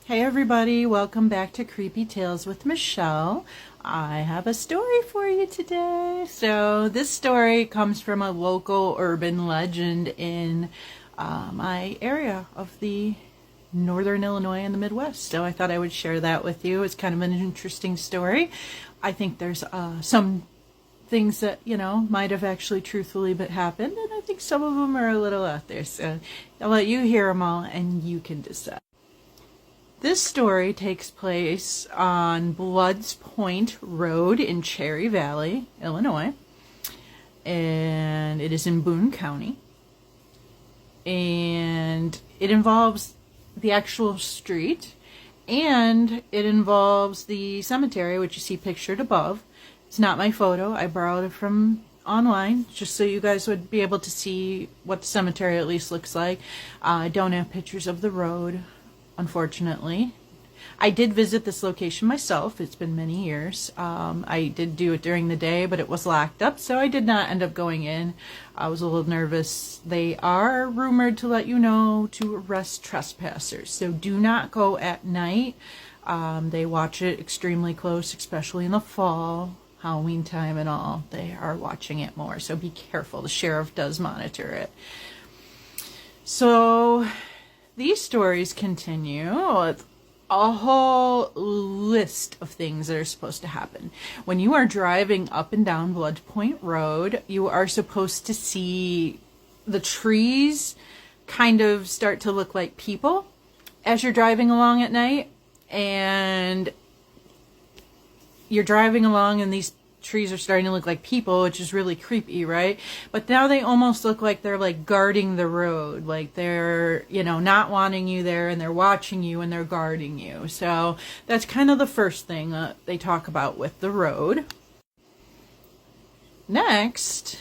Hey everybody, welcome back to Creepy Tales with Michelle. I have a story for you today. So this story comes from a local urban legend in my area of the Northern Illinois and the Midwest. So I thought I would share that with you. It's kind of an interesting story. I think there's some things that, might have actually truthfully but happened, and I think some of them are a little out there. So I'll let you hear them all and you can decide. This story takes place on Bloods Point Road in Cherry Valley, Illinois, and it is in Boone County, and it involves the actual street, and it involves the cemetery, which you see pictured above. It's not my photo. I borrowed it from online just so you guys would be able to see what the cemetery at least looks like. I don't have pictures of the road, unfortunately. I did visit this location myself. It's been many years. I did do it during the day, but it was locked up, so I did not end up going in. I was a little nervous. They are rumored to let you know to arrest trespassers, so do not go at night. They watch it extremely close, especially in the fall, Halloween time and all. They are watching it more, so be careful. The sheriff does monitor it. So these stories continue with a whole list of things that are supposed to happen. When you are driving up and down Blood Point Road, you are supposed to see the trees kind of start to look like people as you're driving along at night. And you're driving along and these trees are starting to look like people, which is really creepy, right? But now they almost look like they're like guarding the road, like they're, not wanting you there, and they're watching you and they're guarding you. So that's kind of the first thing that they talk about with the road. Next,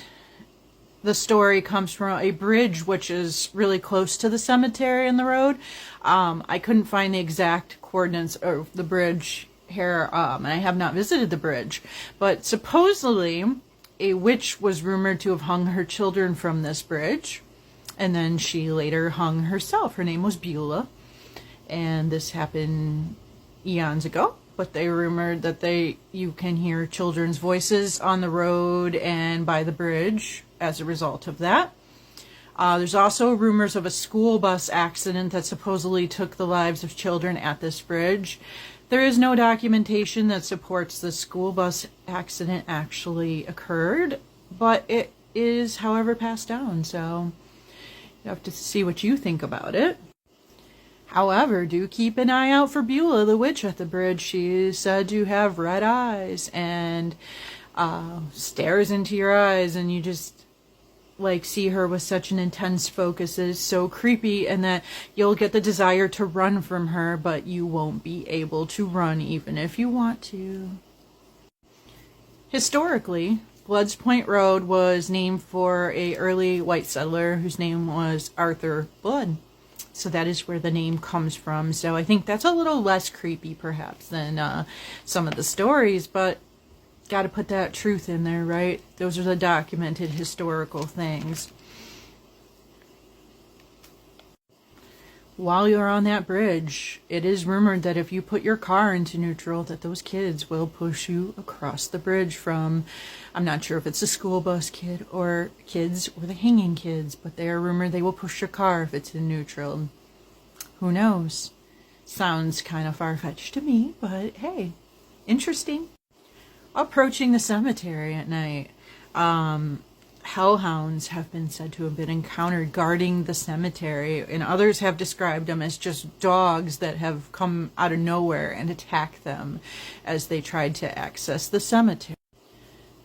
the story comes from a bridge which is really close to the cemetery and the road. I couldn't find the exact coordinates of the bridge here, and I have not visited the bridge, but supposedly a witch was rumored to have hung her children from this bridge, and then she later hung herself. Her name was Beulah, and this happened eons ago, but they rumored that you can hear children's voices on the road and by the bridge as a result of that. There's also rumors of a school bus accident that supposedly took the lives of children at this bridge. There is no documentation that supports the school bus accident actually occurred, but it is, however, passed down, so you have to see what you think about it. However, do keep an eye out for Beulah, the witch at the bridge. She is said to have red eyes and stares into your eyes, and you just see her with such an intense focus. It is so creepy, and that you'll get the desire to run from her, but you won't be able to run even if you want to. Historically, Bloods Point Road was named for a early white settler whose name was Arthur Blood. So that is where the name comes from. So I think that's a little less creepy perhaps than some of the stories, but got to put that truth in there, right? Those are the documented historical things. While you're on that bridge, it is rumored that if you put your car into neutral, that those kids will push you across the bridge from, I'm not sure if it's a school bus kid or kids or the hanging kids, but they are rumored they will push your car if it's in neutral. Who knows? Sounds kind of far-fetched to me, but hey, interesting. Approaching the cemetery at night. Hellhounds have been said to have been encountered guarding the cemetery, and others have described them as just dogs that have come out of nowhere and attacked them as they tried to access the cemetery.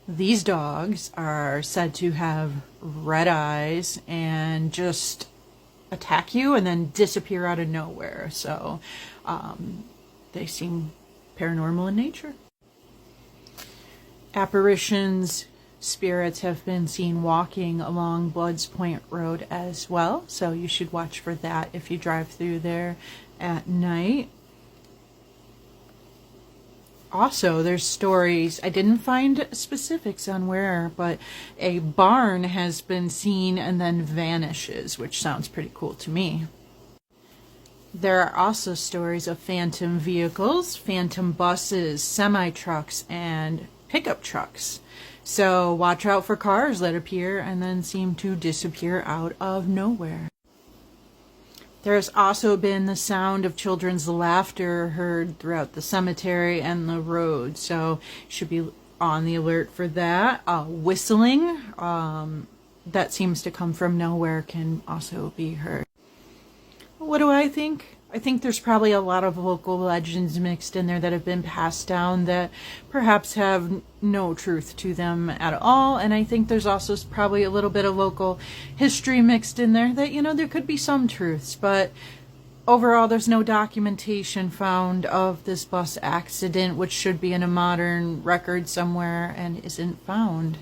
These dogs are said to have red eyes and just attack you and then disappear out of nowhere. So they seem paranormal in nature. Apparitions, spirits have been seen walking along Bloods Point Road as well, so you should watch for that if you drive through there at night. Also, there's stories, I didn't find specifics on where, but a barn has been seen and then vanishes, which sounds pretty cool to me. There are also stories of phantom vehicles, phantom buses, semi-trucks, and pickup trucks. So watch out for cars that appear and then seem to disappear out of nowhere. There's also been the sound of children's laughter heard throughout the cemetery and the road, so you should be on the alert for that. Whistling that seems to come from nowhere can also be heard. What do I think? I think there's probably a lot of local legends mixed in there that have been passed down that perhaps have no truth to them at all. And I think there's also probably a little bit of local history mixed in there that, there could be some truths. But overall, there's no documentation found of this bus accident, which should be in a modern record somewhere and isn't found.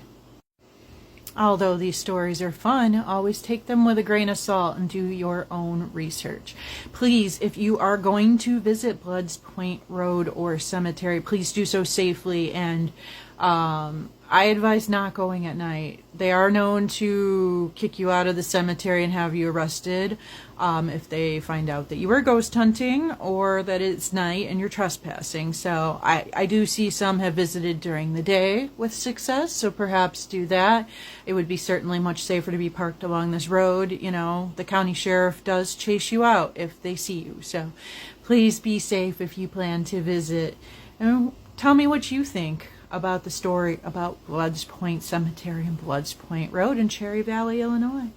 Although these stories are fun, always take them with a grain of salt and do your own research. Please, if you are going to visit Bloods Point Road or Cemetery, please do so safely, and I advise not going at night. They are known to kick you out of the cemetery and have you arrested if they find out that you were ghost hunting or that it's night and you're trespassing. So I do see some have visited during the day with success, so perhaps do that. It would be certainly much safer to be parked along this road. The county sheriff does chase you out if they see you. So please be safe if you plan to visit. And tell me what you think about the story about Bloods Point Cemetery and Bloods Point Road in Cherry Valley, Illinois.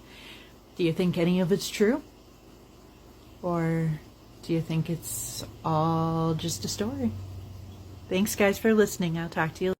Do you think any of it's true? Or do you think it's all just a story? Thanks, guys, for listening. I'll talk to you later.